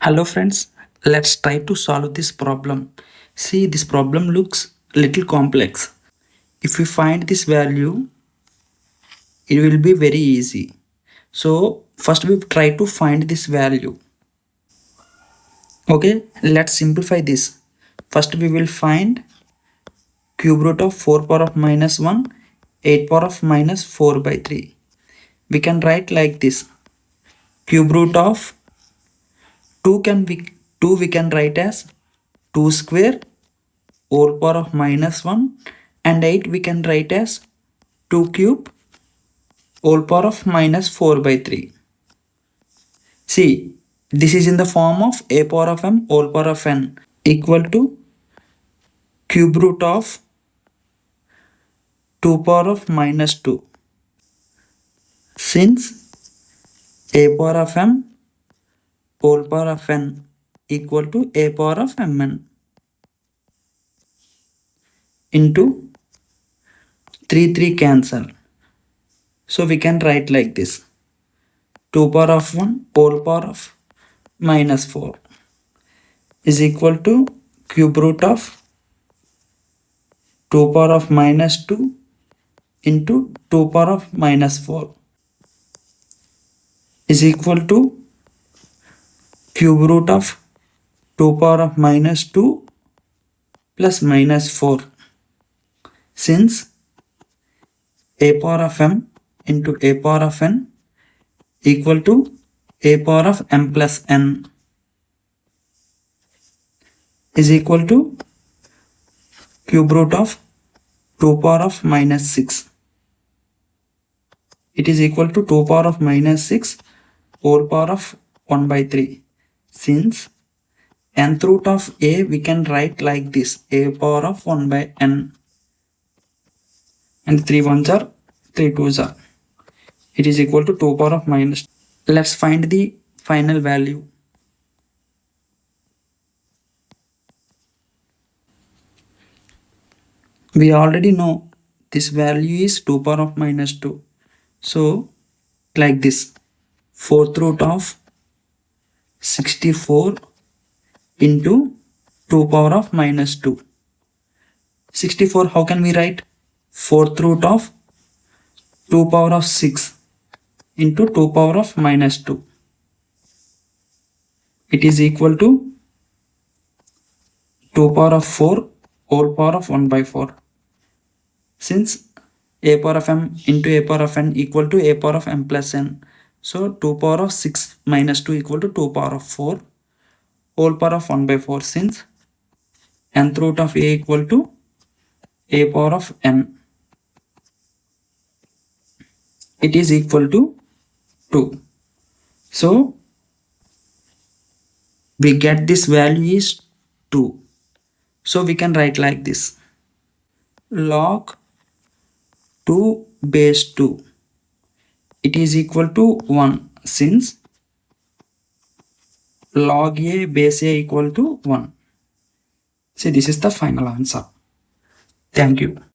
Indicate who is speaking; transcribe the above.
Speaker 1: Hello friends, let's try to solve this problem. See, this problem looks little complex. If we find this value, it will be very easy. So first we try to find this value. Okay, let's simplify this. First we will find cube root of 4 power of minus 1, 8 power of minus 4 by 3. We can write like this. Cube root of 2 we can write as 2 square whole power of minus 1, and 8 we can write as 2 cube whole power of minus 4 by 3. See, this is in the form of a power of m whole power of n equal to cube root of 2 power of minus 2. Since a power of m whole power of n equal to a power of mn into 3 cancel. So we can write like this. 2 power of 1 whole power of minus 4 is equal to cube root of 2 power of minus 2 into 2 power of minus 4 is equal to cube root of 2 power of minus 2 plus minus 4. Since a power of m into a power of n equal to a power of m plus n is equal to cube root of 2 power of minus 6. It is equal to 2 power of minus 6 whole power of 1 by 3. Since nth root of a we can write like this, a power of 1 by n, and 3 ones are 3 twos are. It is equal to 2 power of minus. Let's find the final value. We already know this value is 2 power of minus 2. So like this, 4th root of 64 into 2 power of minus 2. 64, how can we write? 4th root of 2 power of 6 into 2 power of minus 2. It is equal to 2 power of 4 whole power of 1 by 4. Since a power of m into a power of n equal to a power of m plus n. So 2 power of 6 minus 2 equal to 2 power of 4 whole power of 1 by 4. Since nth root of a equal to a power of n, it is equal to 2. So we get this value is 2. So we can write like this. Log 2 base 2. It is equal to 1 since log a base a equal to 1. See, this is the final answer. Thank you.